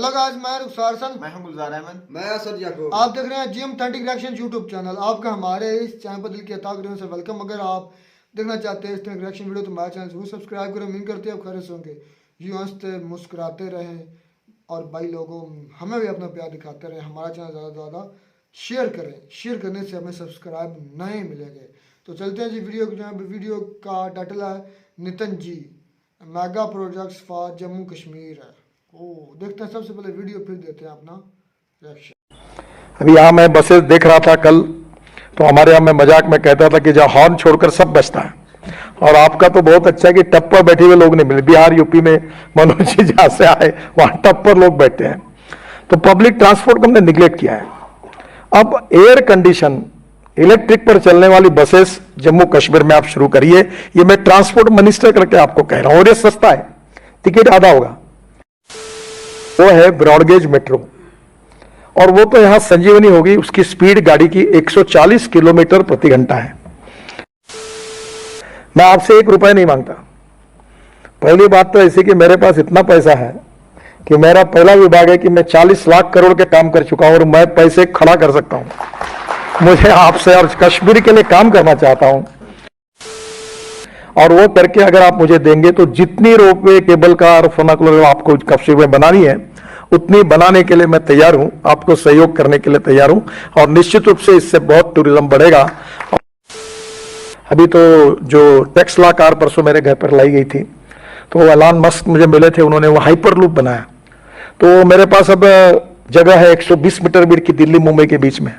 Hello guys, मैं रुखसार सन, मैं हूं गुलजार अहमद, मैं असद याकूब। आप देख रहे हैं जीएम 30 रिएक्शन यूट्यूब चैनल। आपका हमारे इस चैनल पर दिल की अता से वेलकम। अगर आप देखना चाहते हैं इस तरह रिएक्शन वीडियो तो हमारे चैनल जरूर सब्सक्राइब करें। उम्मीद करते हैं आप खैर से होंगे, यूँ हंसते मुस्कुराते रहें और भाई लोगों हमें भी अपना प्यार दिखाते रहें। हमारा चैनल ज़्यादा से ज़्यादा शेयर करें, शेयर करने से हमें सब्सक्राइब नए मिलेंगे। तो चलते हैं जी वीडियो का टाइटल है Nitin ji mega projects for Jammu Kashmir है। देखते हैं सबसे पहले वीडियो, फिर देते हैं अपना रिएक्शन। अभी यहाँ मैं बसेस देख रहा था कल, तो हमारे यहाँ में मजाक में कहता था कि जहाँ हॉर्न छोड़कर सब बचता है। और आपका तो बहुत अच्छा है कि टप पर बैठे हुए लोग नहीं मिले। बिहार यूपी में मनोज जी जहाँ से आए वहाँ टप पर लोग बैठे हैं। तो पब्लिक ट्रांसपोर्ट को हमने निगलेक्ट किया है। अब एयर कंडीशन इलेक्ट्रिक पर चलने वाली बसेस जम्मू कश्मीर में आप शुरू करिए। ये मैं ट्रांसपोर्ट मिनिस्टर करके आपको कह रहा हूँ। और ये सस्ता है, टिकट आधा होगा। वो है ब्रॉडगेज मेट्रो, और वो तो यहां संजीवनी होगी। उसकी स्पीड गाड़ी की 140 किलोमीटर प्रति घंटा है। मैं आपसे 1 रुपया नहीं मांगता। पहली बात तो ऐसी कि मेरे पास इतना पैसा है कि मेरा पहला विभाग है कि मैं 40 लाख करोड़ के काम कर चुका हूं और मैं पैसे खड़ा कर सकता हूं। मुझे आपसे और कश्मीर के लिए काम करना चाहता हूं, और वो करके अगर आप मुझे देंगे तो जितनी रोपवे, केबल कार, फर्नाकुलर आपको कश्मीर में बनानी है उतनी बनाने के लिए मैं तैयार हूं, आपको सहयोग करने के लिए तैयार हूं। और निश्चित रूप से इससे बहुत टूरिज्म बढ़ेगा। अभी तो जो टेस्ला कार परसों मेरे घर पर लाई गई थी, तो एलन मस्क मुझे मिले थे, उन्होंने वो हाइपर लूप बनाया। तो मेरे पास अब जगह है 120 मीटर बीच की, दिल्ली मुंबई के बीच में।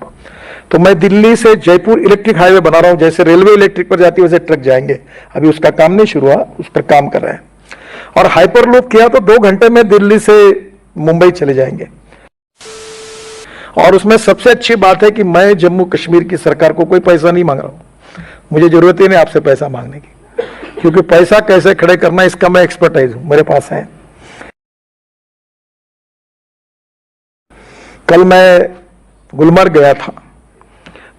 तो मैं दिल्ली से जयपुर इलेक्ट्रिक हाईवे बना रहा हूं। जैसे रेलवे इलेक्ट्रिक पर जाती है वैसे ट्रक जाएंगे। अभी उसका काम नहीं शुरू हुआ, उस पर काम कर रहे हैं। और हाइपर लूप किया तो 2 घंटे में दिल्ली से मुंबई चले जाएंगे। और उसमें सबसे अच्छी बात है कि मैं जम्मू कश्मीर की सरकार को कोई पैसा नहीं मांग रहा हूं। मुझे जरूरत ही नहीं आपसे पैसा मांगने की, क्योंकि पैसा कैसे खड़े करना इसका मैं एक्सपर्टाइज हूं, मेरे पास है। कल मैं गुलमर्ग गया था,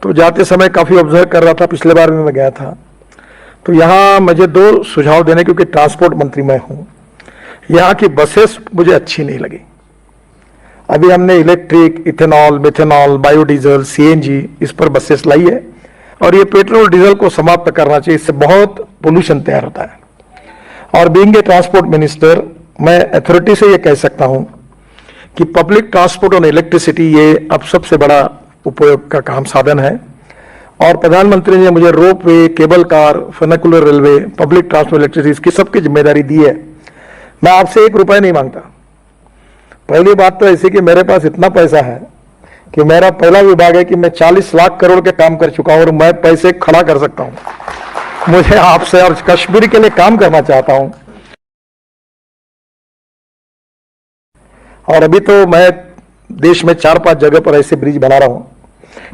तो जाते समय काफी ऑब्जर्व कर रहा था। पिछले बार भी मैं गया था। तो यहां मुझे 2 सुझाव देने, क्योंकि ट्रांसपोर्ट मंत्री मैं हूं। यहाँ की बसेस मुझे अच्छी नहीं लगी। अभी हमने electric, ethanol, methanol, biodiesel, CNG इस पर बसेस लाई है, और ये पेट्रोल डीजल को समाप्त करना चाहिए। इससे बहुत पोल्यूशन तैयार होता है। और बीइंग ए ट्रांसपोर्ट मिनिस्टर, मैं अथॉरिटी से ये कह सकता हूं कि पब्लिक ट्रांसपोर्ट और इलेक्ट्रिसिटी ये अब सबसे बड़ा उपयोग का काम साधन है। और प्रधानमंत्री ने मुझे rope way, cable car, funicular railway, public transport, electricity इसकी सबकी जिम्मेदारी दी है। मैं आपसे 1 रुपया नहीं मांगता। पहली बात तो ऐसी कि मेरे पास इतना पैसा है कि मेरा पहला विभाग है कि मैं 40 लाख करोड़ के काम कर चुका हूं और मैं पैसे खड़ा कर सकता हूं। मुझे आपसे और कश्मीर के लिए काम करना चाहता हूं। और अभी तो मैं देश में 4-5 जगह पर ऐसे ब्रिज बना रहा हूं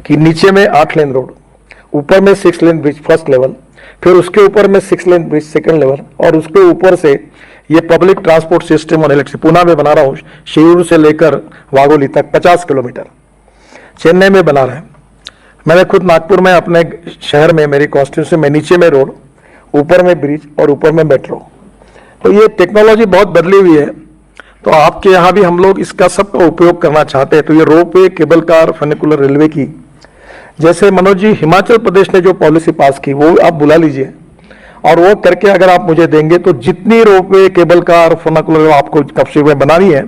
कि नीचे में 8 लेन रोड, ऊपर में 6 लेन ब्रिज फर्स्ट लेवल, फिर उसके ऊपर में 6 लेन ब्रिज सेकंड लेवल, और उसके ऊपर से ये पब्लिक ट्रांसपोर्ट सिस्टम और इलेक्ट्रिक पुणे में बना रहा हूं। शिरूर से लेकर वागोली तक 50 किलोमीटर। चेन्नई में बना रहे हैं। मैंने खुद नागपुर में अपने शहर में, मेरी कॉन्स्टिट्यूंसी में, नीचे में रोड, ऊपर में ब्रिज और ऊपर में मेट्रो। तो ये टेक्नोलॉजी बहुत बदली हुई है। तो आपके यहाँ भी हम लोग इसका सबका उपयोग करना चाहते हैं। तो ये रोप वे, केबल कार, फर्निकुलर रेलवे की, जैसे मनोज जी हिमाचल प्रदेश ने जो पॉलिसी पास की वो आप बुला लीजिए, और वो करके अगर आप मुझे देंगे तो जितनी रोपवे, केबल कार, फर्नाकुलर आपको कश्मीर में बनानी है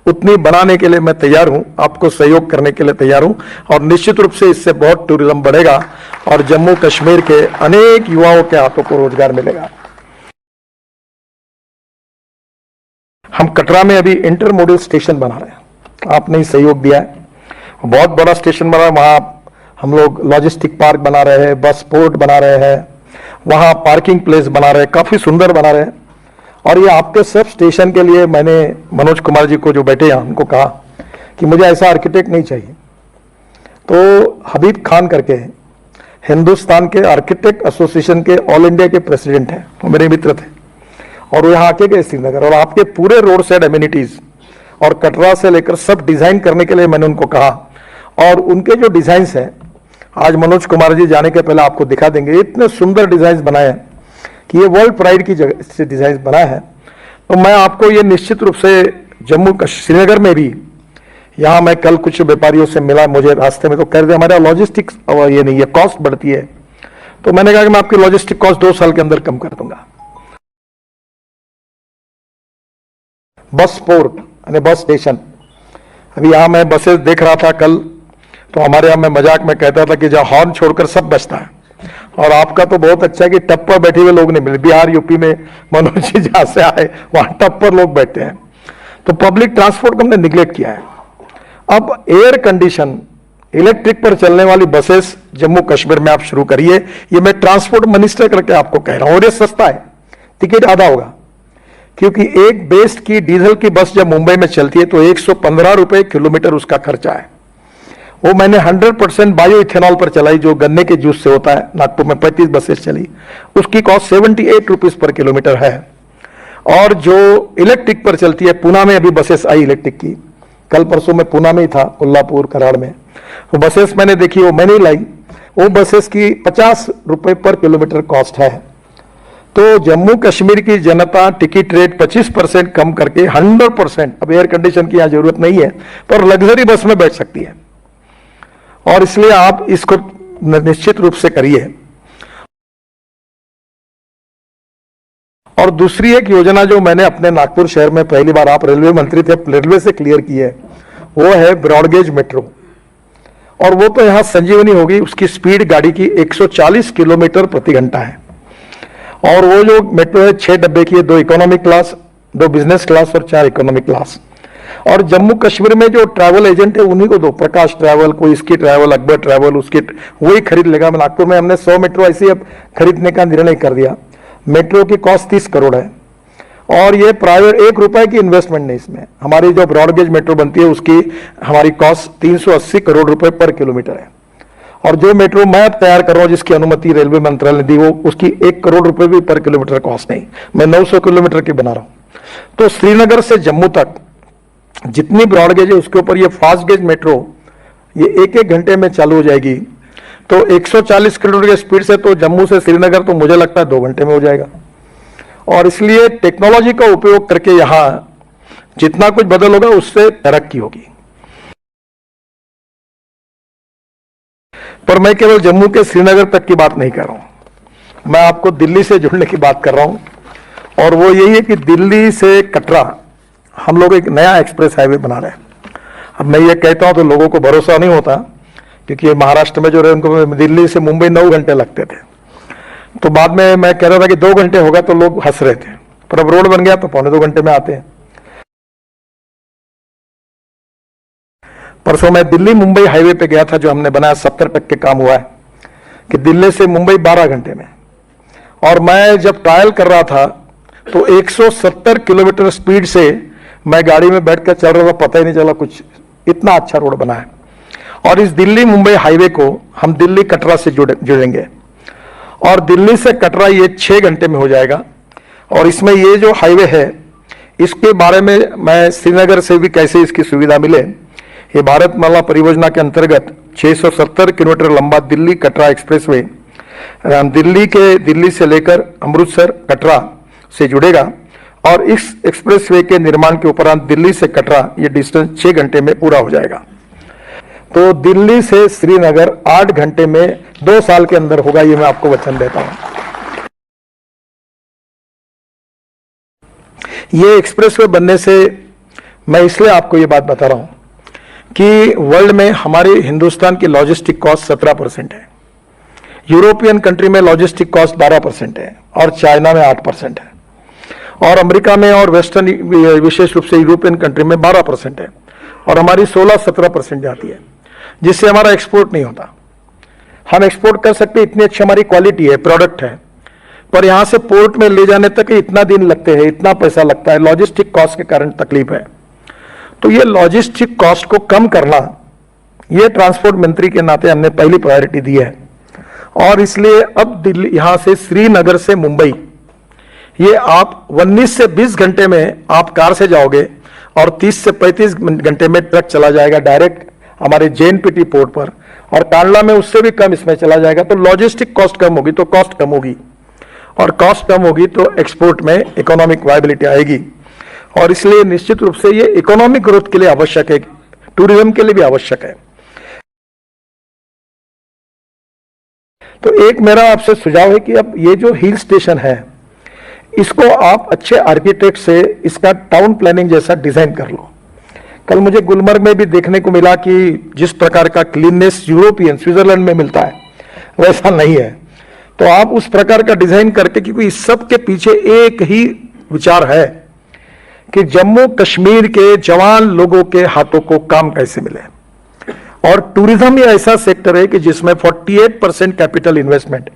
उतनी बनाने के लिए मैं तैयार हूं, आपको सहयोग करने के लिए तैयार हूं। और निश्चित रूप से इससे बहुत टूरिज्म बढ़ेगा और जम्मू कश्मीर के अनेक युवाओं के हाथों को रोजगार मिलेगा। हम कटरा में अभी इंटरमोडल स्टेशन बना रहे हैं। आपने सहयोग दिया है, बहुत बड़ा स्टेशन बना है। वहां हम लोग लॉजिस्टिक पार्क बना रहे हैं, बस पोर्ट बना रहे हैं, वहां पार्किंग प्लेस बना रहे हैं, काफी सुंदर बना रहे हैं। और ये आपके सब स्टेशन के लिए मैंने मनोज कुमार जी को जो बैठे हैं उनको कहा कि मुझे ऐसा आर्किटेक्ट नहीं चाहिए। तो हबीब खान करके हिंदुस्तान के आर्किटेक्ट एसोसिएशन के ऑल इंडिया के प्रेसिडेंट हैं, वो मेरे मित्र थे, और वो यहाँ आके गए श्रीनगर, और आपके पूरे रोड साइड एमिनिटीज और कटरा से लेकर सब डिजाइन करने के लिए मैंने उनको कहा। और उनके जो डिजाइन हैं आज मनोज कुमार जी जाने के पहले आपको दिखा देंगे। इतने सुंदर डिजाइन बनाए हैं कि ये वर्ल्ड प्राइड की जगह से डिजाइन बना है। तो मैं आपको ये निश्चित रूप से जम्मू श्रीनगर में भी, यहाँ मैं कल कुछ व्यापारियों से मिला, मुझे रास्ते में तो कह रहे थे हमारा लॉजिस्टिक्स ये नहीं है, कॉस्ट बढ़ती है। तो मैंने कहा कि मैं आपकी लॉजिस्टिक कॉस्ट 2 साल के अंदर कम कर दूंगा। बस पोर्ट यानी बस स्टेशन, अभी यहाँ मैं बसेस देख रहा था कल, तो हमारे यहाँ मैं मजाक में कहता था कि जहाँ हॉर्न छोड़कर सब बचता है, और आपका तो बहुत अच्छा है कि टप पर बैठे हुए लोग नहीं मिले। बिहार यूपी में मनोज जी जहाँ से आए वहाँ टप पर लोग बैठते हैं। तो पब्लिक ट्रांसपोर्ट को हमने निगलेक्ट किया है। अब एयर कंडीशन इलेक्ट्रिक पर चलने वाली बसेस जम्मू कश्मीर में आप शुरू करिए। ये मैं ट्रांसपोर्ट मिनिस्टर करके आपको कह रहा हूं, और ये सस्ता है, टिकट आधा होगा, क्योंकि एक बेस्ट की डीजल की बस जब मुंबई में चलती है तो 115 रुपए किलोमीटर उसका खर्चा है। वो मैंने 100% बायो इथेनॉल पर चलाई, जो गन्ने के जूस से होता है। नागपुर में 35 बसेस चली, उसकी कॉस्ट 78 रुपीज पर किलोमीटर है। और जो इलेक्ट्रिक पर चलती है, पूना में अभी बसेस आई इलेक्ट्रिक की, कल परसों में पूना में ही था, कोल्हापुर कराड़ में, वो बसेस मैंने देखी, वो मैंने लाई। वो बसेस की 50 रुपए पर किलोमीटर कॉस्ट है। तो जम्मू कश्मीर की जनता टिकट रेट 25% कम करके 100%, अब एयर कंडीशन की यहां जरूरत नहीं है, पर लग्जरी बस में बैठ सकती है। और इसलिए आप इसको निश्चित रूप से करिए। और दूसरी एक योजना जो मैंने अपने नागपुर शहर में पहली बार, आप रेलवे मंत्री थे, रेलवे से क्लियर की है, वो है ब्रॉडगेज मेट्रो। और वो तो यहां संजीवनी होगी, उसकी स्पीड गाड़ी की 140 किलोमीटर प्रति घंटा है। और वो जो मेट्रो है 6 डब्बे की है, 2 इकोनॉमिक क्लास, 2 बिजनेस क्लास और 4 इकोनॉमिक क्लास। और जम्मू कश्मीर में जो ट्रैवल एजेंट है उन्हीं को दो, प्रकाश ट्रैवल, कोई इसकी ट्रैवल, अकबर ट्रैवल, उसकी वही खरीद लेगा। नागपुर में हमने 100 मेट्रो ऐसी अब खरीदने का निर्णय कर दिया। मेट्रो की कॉस्ट 30 करोड़ है, और ये प्राइवेट 1 रुपए की इन्वेस्टमेंट नहीं इसमें। हमारी जो ब्रॉडगेज मेट्रो बनती है उसकी हमारी कॉस्ट 380 करोड़ रुपए पर किलोमीटर है। और जो मेट्रो मैं तैयार कर रहा हूं, जिसकी अनुमति रेलवे मंत्रालय ने दी, वो उसकी 1 करोड़ रुपए भी पर किलोमीटर कॉस्ट नहीं, मैं 900 किलोमीटर की बना रहा हूं। तो श्रीनगर से जम्मू तक जितनी ब्रॉडगेज है उसके ऊपर ये फास्ट गेज मेट्रो ये 1-1 घंटे में चालू हो जाएगी। तो 140 किलोमीटर की स्पीड से तो जम्मू से श्रीनगर तो मुझे लगता है 2 घंटे में हो जाएगा। और इसलिए टेक्नोलॉजी का उपयोग करके यहां जितना कुछ बदल होगा उससे तरक्की होगी। पर मैं केवल जम्मू के श्रीनगर तक की बात नहीं कर रहा हूं, मैं आपको दिल्ली से जुड़ने की बात कर रहा हूं। और वो यही है कि दिल्ली से कटरा हम लोग एक नया एक्सप्रेस हाईवे बना रहे हैं। अब मैं ये कहता हूं तो लोगों को भरोसा नहीं होता, क्योंकि महाराष्ट्र में जो रहे उनको दिल्ली से मुंबई 9 घंटे लगते थे। तो बाद में मैं कह रहा था कि 2 घंटे होगा, तो लोग हंस रहे थे, पर अब रोड बन गया तो 1.25 घंटे में आते हैं। परसों मैं दिल्ली मुंबई हाईवे पे गया था, जो हमने बनाया 70% काम हुआ है, कि दिल्ली से मुंबई 12 घंटे में। और मैं जब ट्रायल कर रहा था तो 170 किलोमीटर स्पीड से मैं गाड़ी में बैठकर चल रहा था, पता ही नहीं चला कुछ, इतना अच्छा रोड बना है। और इस दिल्ली मुंबई हाईवे को हम दिल्ली कटरा से जुड़ेंगे, और दिल्ली से कटरा ये 6 घंटे में हो जाएगा। और इसमें ये जो हाईवे है इसके बारे में मैं श्रीनगर से भी कैसे इसकी सुविधा मिले, ये भारतमाला परियोजना के अंतर्गत 670 किलोमीटर लंबा दिल्ली कटरा एक्सप्रेसवे दिल्ली से लेकर अमृतसर कटरा से जुड़ेगा। और इस एक्सप्रेसवे के निर्माण के उपरांत दिल्ली से कटरा ये डिस्टेंस 6 घंटे में पूरा हो जाएगा। तो दिल्ली से श्रीनगर 8 घंटे में 2 साल के अंदर होगा, ये मैं आपको वचन देता हूं। ये एक्सप्रेसवे बनने से मैं इसलिए आपको ये बात बता रहा हूं कि वर्ल्ड में हमारे हिंदुस्तान की लॉजिस्टिक कॉस्ट 17% है, यूरोपियन कंट्री में लॉजिस्टिक कॉस्ट 12% है, और चाइना में 8% है, और अमेरिका में और वेस्टर्न विशेष रूप से यूरोपियन कंट्री में 12% है, और हमारी 16-17% जाती है, जिससे हमारा एक्सपोर्ट नहीं होता। हम एक्सपोर्ट कर सकते, इतनी अच्छी हमारी क्वालिटी है, प्रोडक्ट है, पर यहां से पोर्ट में ले जाने तक इतना दिन लगते हैं, इतना पैसा लगता है, लॉजिस्टिक कॉस्ट के कारण तकलीफ है। तो ये लॉजिस्टिक कॉस्ट को कम करना, ये ट्रांसपोर्ट मंत्री के नाते हमने पहली प्रायोरिटी दी है। और इसलिए अब दिल्ली यहां से श्रीनगर से मुंबई ये आप 19 से 20 घंटे में आप कार से जाओगे, और 30 से 35 घंटे में ट्रक चला जाएगा डायरेक्ट हमारे JNPT पोर्ट पर, और कांडला में उससे भी कम इसमें चला जाएगा। तो लॉजिस्टिक कॉस्ट कम होगी तो कॉस्ट कम होगी, और कॉस्ट कम होगी तो एक्सपोर्ट में इकोनॉमिक वायबिलिटी आएगी। और इसलिए निश्चित रूप से ये इकोनॉमिक ग्रोथ के लिए आवश्यक है, टूरिज्म के लिए भी आवश्यक है। तो एक मेरा आपसे सुझाव है कि अब ये जो हिल स्टेशन है इसको आप अच्छे आर्किटेक्ट से इसका टाउन प्लानिंग जैसा डिजाइन कर लो। कल मुझे गुलमर्ग में भी देखने को मिला कि जिस प्रकार का क्लीननेस यूरोपियन स्विट्जरलैंड में मिलता है वैसा नहीं है। तो आप उस प्रकार का डिजाइन करके, क्योंकि इस सब के पीछे एक ही विचार है कि जम्मू कश्मीर के जवान लोगों के हाथों को काम कैसे मिले। और टूरिज्म ही ऐसा सेक्टर है कि जिसमें 48% कैपिटल इन्वेस्टमेंट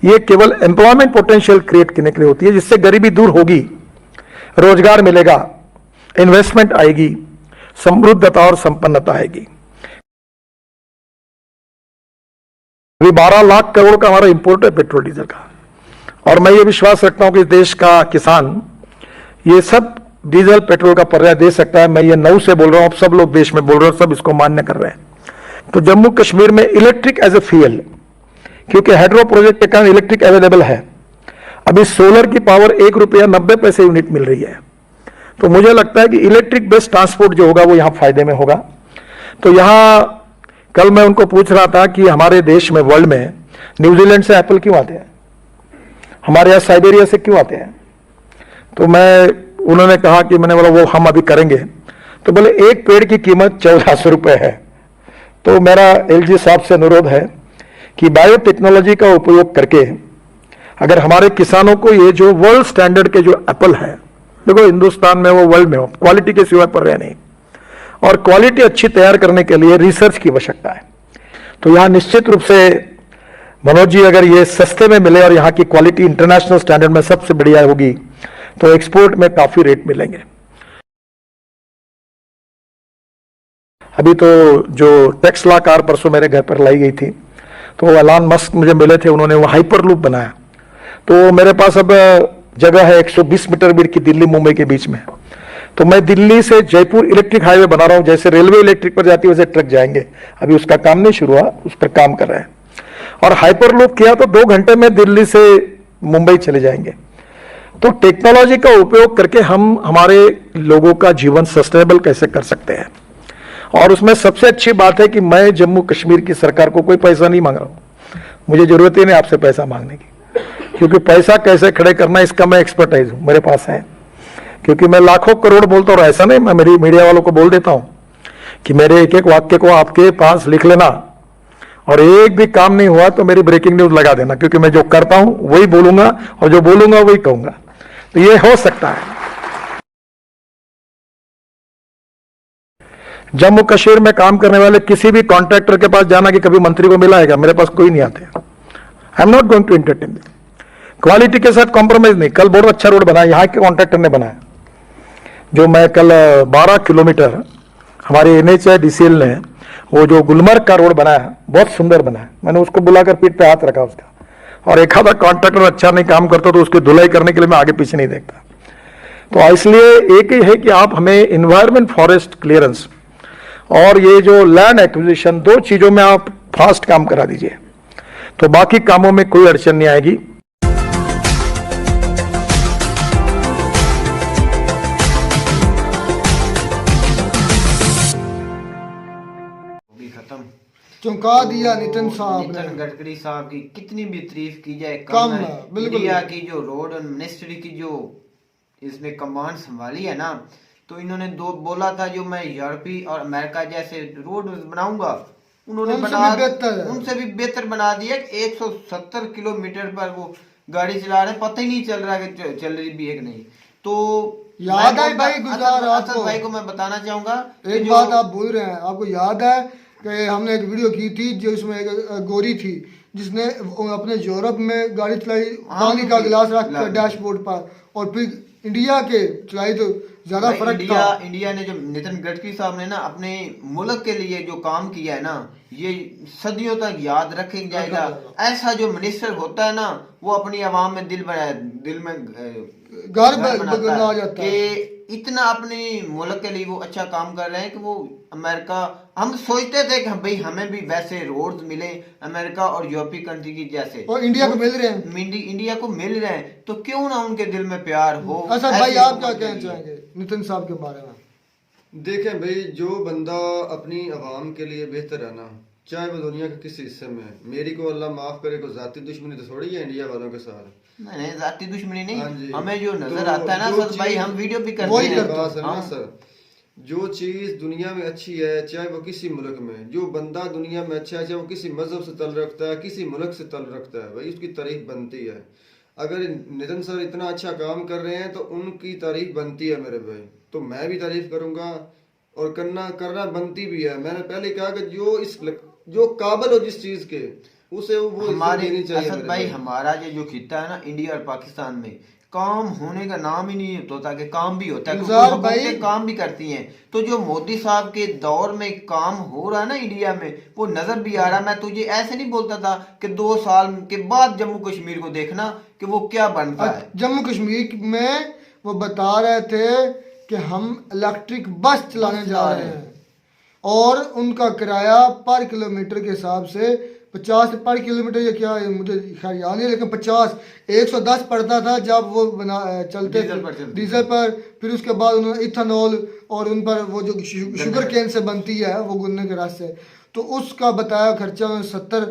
ये केवल एम्प्लॉयमेंट पोटेंशियल क्रिएट करने के लिए होती है, जिससे गरीबी दूर होगी, रोजगार मिलेगा, इन्वेस्टमेंट आएगी, समृद्धता और संपन्नता आएगी। अभी 12 लाख करोड़ का हमारा इंपोर्ट है पेट्रोल डीजल का, और मैं ये विश्वास रखता हूं कि देश का किसान ये सब डीजल पेट्रोल का पर्याय दे सकता है। मैं ये 9 से बोल रहा हूं, अब सब लोग देश में बोल रहे हैं, सब इसको मान्य कर रहे हैं। तो जम्मू कश्मीर में इलेक्ट्रिक एज ए फ्यूल, क्योंकि हाइड्रो प्रोजेक्ट के कारण इलेक्ट्रिक अवेलेबल है, अभी सोलर की पावर 1 रुपया 90 पैसे यूनिट मिल रही है। तो मुझे लगता है कि इलेक्ट्रिक बेस्ड ट्रांसपोर्ट जो होगा वो यहां फायदे में होगा। तो यहां कल मैं उनको पूछ रहा था कि हमारे देश में, वर्ल्ड में न्यूजीलैंड से एप्पल क्यों आते हैं, हमारे यहां साइबेरिया से क्यों आते हैं। तो उन्होंने कहा कि मैंने बोला वो हम अभी करेंगे। तो बोले एक पेड़ की कीमत 1400 रुपए है। तो मेरा एलजी साहब से अनुरोध है कि बायोटेक्नोलॉजी का उपयोग करके अगर हमारे किसानों को ये जो वर्ल्ड स्टैंडर्ड के जो एप्पल है, देखो हिंदुस्तान में वो वर्ल्ड में हो, क्वालिटी के सिवाय पर रहे नहीं, और क्वालिटी अच्छी तैयार करने के लिए रिसर्च की आवश्यकता है। तो यहां निश्चित रूप से मनोज जी, अगर ये सस्ते में मिले और यहाँ की क्वालिटी इंटरनेशनल स्टैंडर्ड में सबसे बढ़िया होगी तो एक्सपोर्ट में काफी रेट मिलेंगे। अभी तो जो टेस्ला कार परसों मेरे घर पर लाई गई थी, तो एलन मस्क मुझे मिले थे, उन्होंने वो हाइपर लूप बनाया। तो मेरे पास अब जगह है 120 मीटर बीच की, दिल्ली मुंबई के बीच में। तो मैं दिल्ली से जयपुर इलेक्ट्रिक हाईवे बना रहा हूं, जैसे रेलवे इलेक्ट्रिक पर जाती है वैसे ट्रक जाएंगे। अभी उसका काम नहीं शुरू हुआ, उस पर काम कर रहे हैं। और हाइपर लूप किया तो 2 घंटे में दिल्ली से मुंबई चले जाएंगे। तो टेक्नोलॉजी का उपयोग करके हम हमारे लोगों का जीवन सस्टेनेबल कैसे कर सकते हैं। और उसमें सबसे अच्छी बात है कि मैं जम्मू कश्मीर की सरकार को कोई पैसा नहीं मांग रहा हूं, मुझे जरूरत ही नहीं आपसे पैसा मांगने की, क्योंकि पैसा कैसे खड़े करना इसका मैं एक्सपर्टाइज हूं, मेरे पास है। क्योंकि मैं लाखों करोड़ बोलता हूं, ऐसा नहीं, मैं मेरी मीडिया वालों को बोल देता हूं कि मेरे एक एक वाक्य को आपके पास लिख लेना, और एक भी काम नहीं हुआ तो मेरी ब्रेकिंग न्यूज लगा देना, क्योंकि मैं जो करता हूं वही बोलूंगा और जो बोलूंगा वही कहूंगा। तो ये हो सकता है। जम्मू कश्मीर में काम करने वाले किसी भी कॉन्ट्रैक्टर के पास जाना कि कभी मंत्री को मिला है क्या, मेरे पास कोई नहीं आते। I am not going to entertain. Quality के साथ कॉम्प्रोमाइज नहीं। कल बहुत अच्छा रोड बनाया, यहाँ के कॉन्ट्रैक्टर ने बनाया, जो मैं कल 12 किलोमीटर हमारे एनएचआई डीसीएल ने वो जो गुलमर्ग का रोड बनाया, बहुत सुंदर बनाया। मैंने उसको बुलाकर पीठ पे हाथ रखा उसका, और एक आधा कॉन्ट्रैक्टर अच्छा नहीं काम करता तो उसकी धुलाई करने के लिए मैं आगे पीछे नहीं देखता। तो इसलिए एक ही है कि आप हमें इन्वायरमेंट फॉरेस्ट क्लियरेंस और ये जो लैंड एक्विजिशन, 2 चीजों में आप फास्ट काम करा दीजिए, तो बाकी कामों में कोई अड़चन नहीं आएगी। चौंका दिया नितिन साहब ने। नितिन गडकरी साहब की कितनी भी तारीफ की जाए कम है। है, बिल्कुल। इंडिया की जो रोड और मिनिस्ट्री की जो इसने कमांड संभाली है ना, तो इन्होंने बोला था जो मैं यूरोपी और अमेरिका जैसे रोड बनाऊंगा, उन्होंने उनसे भी बेहतर बना दिया। 170 किलोमीटर पर वो गाड़ी चला रहे, पता ही नहीं चल रहा कि चल रही भी है कि नहीं। तो याद है भाई गुजार, आपको भाई को मैं बताना चाहूंगा एक बात आप भूल रहे हैं। आपको याद है कि हमने एक वीडियो की थी जो इसमें एक गोरी थी जिसने अपने यूरोप में गाड़ी चलाई, पानी का गिलास रख कर डैशबोर्ड पर, और फिर इंडिया के चलाई तो ज्यादा फर्क था। इंडिया ने जो नितिन गडकरी साहब ने ना अपने मुल्क के लिए जो काम किया है ना, ये सदियों तक याद रखा जाएगा। ऐसा जो मिनिस्टर होता है ना, वो अपनी आवाम में दिल में घर आ जाता है कि इतना अपने मुल्क के लिए वो अच्छा काम कर रहे हैं कि वो अमेरिका, हम सोचते थे कि भाई हमें भी वैसे रोड्स मिले अमेरिका और यूरोपीय कंट्री की जैसे, और इंडिया को मिल रहे हैं, इंडिया को मिल रहे हैं, तो क्यों ना उनके दिल में प्यार हो। असद भाई ऐसी आप क्या हुकूमत के कहना लिए। चाहेंगे नितिन साहब के बारे में? देखें भाई, जो बंदा अपनी आवाम के लिए बेहतर है ना, चाहे वो दुनिया के किसी हिस्से में है, मेरी को अल्लाह माफ करे को जाती दुश्मनी तो थोड़ी है इंडिया वालों के साथ। नहीं जाती दुश्मनी हाँ जी। नहीं, हमें जो नजर तो आता है ना जो सर भाई, चीज- हम वीडियो भी वही करते हैं। करते बात है ना हाँ। सर, जो चीज दुनिया में अच्छी है, चाहे वो किसी मुल्क में, जो बंदा दुनिया में अच्छा है, चाहे वो किसी मजहब से तल्लुक़ रखता है, किसी मुल्क से तल्लुक़ रखता है, भाई उसकी तारीफ बनती है। अगर नितिन सर इतना अच्छा काम कर रहे हैं तो उनकी तारीफ बनती है मेरे भाई, तो मैं भी तारीफ करूंगा और करना बनती भी है। मैंने पहले कहा कि जो काबिल हो जिस चीज के, उसे वो इज्जत हमारे देनी चाहिए असद मेरे भाई, हमारा ये जो खिता है ना इंडिया और पाकिस्तान में, काम होने का नाम ही नहीं होता कि काम भी होता है, क्योंकि गुलजार हुकूमतें भाई- काम भी करती हैं। तो जो मोदी साहब के दौर में काम हो रहा है ना इंडिया में, वो नजर भी आ रहा। मैं तुझे ऐसे नहीं बोलता था कि 2 साल के बाद जम्मू कश्मीर को देखना कि वो क्या बनता है। जम्मू कश्मीर में वो बता रहे थे कि हम इलेक्ट्रिक बस चलाने जा रहे हैं, और उनका किराया पर किलोमीटर के हिसाब से 50 पर किलोमीटर या क्या, मुझे खैर याद नहीं है, लेकिन 50 110 पड़ता था जब वो चलते डीजल पर चलते डीजल पर। फिर उसके बाद उन्होंने इथेनॉल और उन पर वो जो शुगर केन से बनती है वो गन्ने के रस से, तो उसका बताया खर्चा 70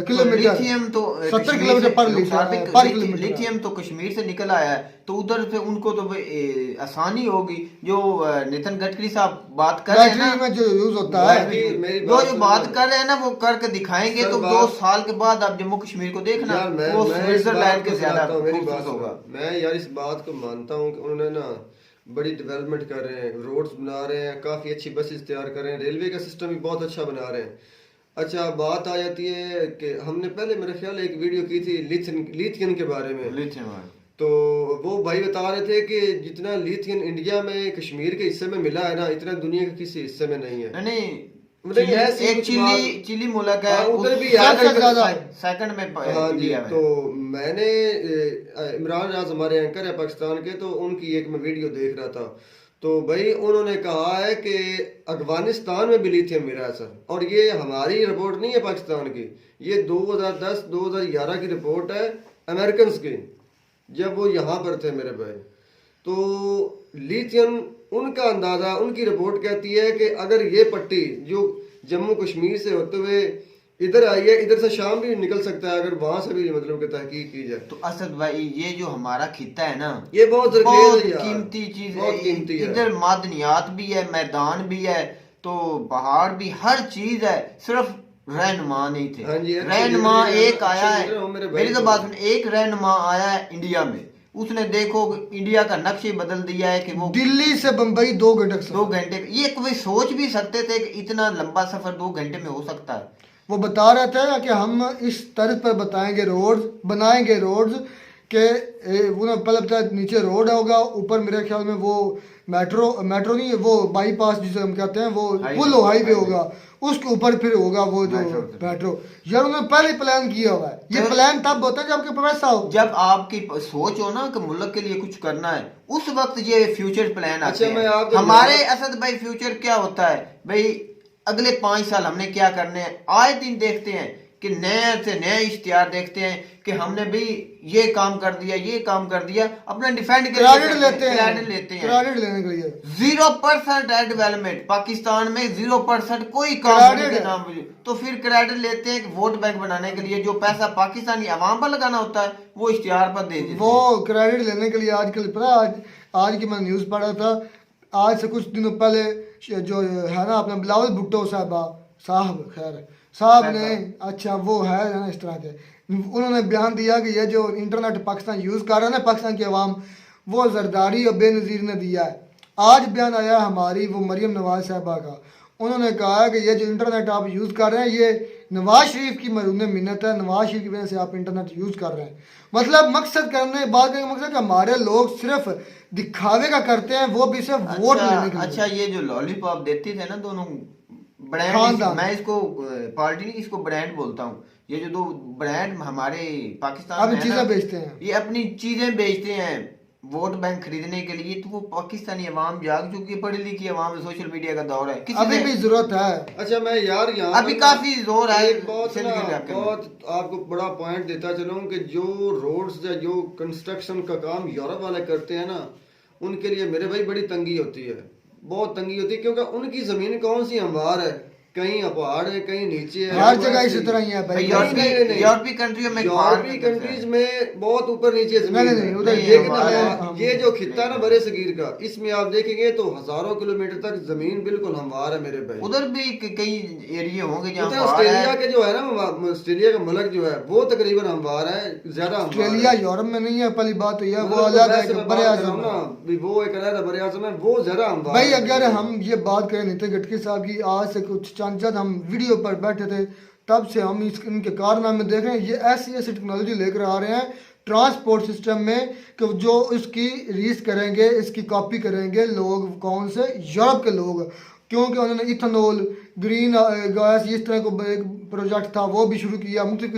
किलोमीटर, लिथियम तो 70 किलोमीटर पर पर किलोमीटर। लिथियम तो कश्मीर से निकल आया है, तो उधर से उनको तो आसानी होगी। जो नितिन गडकरी साहब बात कर रहे हैं बैटरी ना, में जो यूज होता है, मेरी जो बात जो सुनो। बात कर रहे हैं ना वो करके दिखाएंगे, सर, तो 2 साल के बाद आप जम्मू कश्मीर को देखना, यार वो मैं इस स्विट्जरलैंड बात के को ज्यादा सुनाता हूँ, मेरी खूबसूरत बात होगा। सुनो। मैं यार इस बात को मानता हूँ कि उन्होंने ना बड़ी डेवलपमेंट कर रहे हैं, रोड्स बना रहे हैं, काफी अच्छी बसेस तैयार कर रहे हैं, रेलवे का सिस्टम भी बहुत अच्छा बना रहे हैं। अच्छा, बात आ जाती है कि हमने पहले मेरे ख्याल एक वीडियो की थी लिथियम के बारे में, लिथियम तो वो भाई बता रहे थे कि जितना लिथियम इंडिया में कश्मीर के हिस्से में मिला है ना, इतना दुनिया के किसी हिस्से में नहीं है। नहीं, मतलब ऐसी एक कुछ चिली मुल्क है, हाँ, उधर भी सेकंड में हाँ जी। इंडिया में। तो मैंने इमरान राज हमारे एंकर है पाकिस्तान के, तो उनकी एक मैं वीडियो देख रहा था, तो भाई उन्होंने कहा है कि अफगानिस्तान में भी लिथियम मिला है सर, और ये हमारी रिपोर्ट नहीं है पाकिस्तान की, ये 2010-2011 की रिपोर्ट है अमेरिकन की, जब वो यहाँ पर थे मेरे भाई। तो लिथियम उनका अंदाजा, उनकी रिपोर्ट कहती है कि अगर ये पट्टी जो जम्मू कश्मीर से होते हुए इधर आई है, इधर से शाम भी निकल सकता है अगर वहां से भी मतलब कि तहकीक की जाए। तो असद भाई, ये जो हमारा खिता है ना, ये बहुत बहुत है यार, कीमती चीज बहुत है। कीमती है। इधर मादनियात भी है, मैदान भी है, तो पहाड़ भी, हर चीज है, सिर्फ रहनुमा नहीं थे। हाँ जी, रहनुमा एक आया है, मेरे भाई मेरी तो बात सुन, एक रहनुमा आया है इंडिया में, उसने देखो इंडिया का नक्शे बदल दिया है कि वो दिल्ली से बम्बई 2 घंटे का 2 सफर। घंटे, ये कोई सोच भी सकते थे कि इतना लंबा सफर 2 घंटे में हो सकता है। वो बता रहे थे कि हम इस तर्ज पर बनाएंगे रोड्स के वो पहले बताया नीचे रोड होगा, ऊपर मेरे ख्याल में वो मेट्रो नहीं है, वो बाईपास जिसे हम कहते हैं, वो पुल हाईवे होगा, उसके ऊपर फिर होगा वो जो मेट्रो। यार उन्होंने पहले प्लान किया हुआ है, ये प्लान तब होता है जब आपके पैसा हो, जब आपकी सोच हो ना कि मुल्क के लिए कुछ करना है, उस वक्त ये फ्यूचर प्लान आते अच्छा, मैं हैं। आपको हमारे असद भाई फ्यूचर क्या होता है भाई, अगले 5 साल हमने क्या करने हैं, आए दिन देखते हैं कि नए से नए इश्तिहार देखते हैं कि हमने भी ये काम कर दिया, अपना डिफेंड क्रेडिट लेते हैं, क्रेडिट क्रेडिट लेने के लिए 0% है डेवलपमेंट पाकिस्तान में, 0% कोई काम होने के नाम पे। तो फिर क्रेडिट लेते हैं कि वोट बैंक बनाने के लिए जो पैसा पाकिस्तानी अवाम पर लगाना होता है वो इश्तिहार पर दे देते हैं। वो क्रेडिट लेने के लिए आजकल पता, आज की मैं न्यूज़ पढ़ा था, आज से कुछ दिनों पहले जो है ना अपना बिलावल भुट्टो साहब ने, अच्छा वो है ना इस तरह के, उन्होंने बयान दिया कि ये जो इंटरनेट पाकिस्तान यूज़ कर रहा है ना, पाकिस्तान की आवाम, वो जरदारी और बेनज़ीर ने दिया है। आज बयान आया हमारी वो मरियम नवाज साहबा का, उन्होंने कहा कि ये जो इंटरनेट आप यूज़ कर रहे हैं ये नवाज शरीफ की मरूने मिन्नत है, नवाज शरीफ की वजह से आप इंटरनेट यूज़ कर रहे हैं। मतलब मकसद करने बात का मकसद हमारे लोग सिर्फ दिखावे का करते हैं, वो भी सिर्फ वोट लेने के लिए। अच्छा, ये जो लॉलीपॉप देते थे ना दोनों ब्रांड, खानदान। मैं इसको पार्टी नहीं, इसको ब्रांड बोलता हूँ। ये जो 2 ब्रांड हमारे पाकिस्तान अब में है चीजें ना, बेचते हैं, ये अपनी चीजें बेचते हैं, वोट बैंक खरीदने के लिए, तो वो पाकिस्तानी अवाम जाग चुकी है, पढ़ी लिखी अवाम, सोशल मीडिया का दौर है, किसी अभी ने- भी जरूरत है। अच्छा मैं यार यहाँ अभी पर काफी जोर है एक बहुत सिंध के ना इलाके में। बहुत आपको बड़ा पॉइंट देता चलूं कि जो रोड्स या जो कंस्ट्रक्शन का काम यूरोप वाले करते हैं ना, उनके लिए मेरे भाई बड़ी तंगी होती है, बहुत तंगी होती है, क्योंकि उनकी जमीन कौन सी हमवार है, कहीं पहाड़ है कहीं नीचे है, हर जगह इसी तरह ही है भाई। यूरोपीय कंट्रियों में यूरोपीय कंट्रीज में बहुत ऊपर नीचे जमीन नहीं, है। उधर लेकिन हम- ये जो खित्ता है ना बड़े सगीर का, इसमें आप देखेंगे तो हजारों किलोमीटर तक जमीन बिल्कुल हमवार है मेरे भाई। उधर भी कई एरिया होंगे उधर जहाँ पहाड़ ऑस्ट्रेलिया है। के जो है ना, ऑस्ट्रेलिया का मुल्क जो है वो तकरीबन हमवार है, ज्यादा हमवार ऑस्ट्रेलिया है। यूरोप में नहीं है, पहली बात तो यह वो मतलब अलग है वैसे कि मैं बड़े बात कर रहा आजम हूं है। ना, भी वो एक अलग बड़े आजम है, वो ज्यादा हमवार भाई है। अगर हम ये बात करें नितिन गडकरी साहब की, आज से कुछ चंद जब हम वीडियो पर बैठे थे तब से हम इनके कारनामे देख रहे हैं। ये ऐसी ऐसी टेक्नोलॉजी लेकर आ रहे हैं ट्रांसपोर्ट सिस्टम में कि जो इसकी रीस करेंगे, इसकी कॉपी करेंगे लोग, कौन से यूरोप के लोग, क्योंकि उन्होंने इथेनॉल, ग्रीन गैस, इस तरह को एक प्रोजेक्ट था वो भी शुरू किया, मुख्तलिफ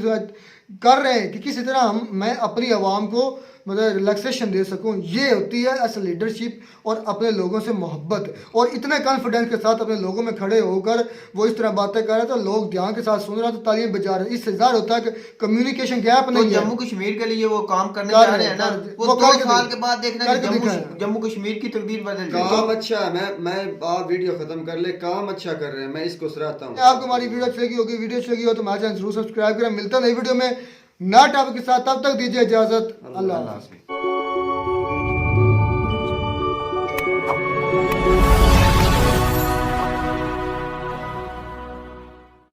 कर रहे हैं कि किसी तरह मैं अपनी आवाम को मतलब रिलैक्सेशन दे सकूं। ये होती है असल लीडरशिप और अपने लोगों से मोहब्बत, और इतने कॉन्फिडेंस के साथ अपने लोगों में खड़े होकर वो इस तरह बातें कर रहे हैं तो लोग ध्यान के साथ सुन रहे हैं, तो तालियां बजा रहे हैं। इससे ज़ाहिर होता है कि कम्युनिकेशन गैप तो नहीं है। जम्मू कश्मीर के लिए वो काम करने कर जा रहे हैं ना, वो वो 2 करके साल दिख- के बाद देखना कि करके दिखाएं। जम्मू कश्मीर की तकदीर बदल जाए। काम अच्छा है, मैं आप वीडियो खत्म कर ले, काम अच्छा कर रहे हैं, मैं इसको सराहता हूँ। आपको हमारी वीडियो अच्छी लगी होगी, वीडियो अच्छी लगी हो तो हमारे चैनल जरूर सब्सक्राइब करें। मिलता है नई वीडियो में नया टॉपिक के साथ, तब तक दीजिए इजाजत। अल्लाह हाफ़िज़।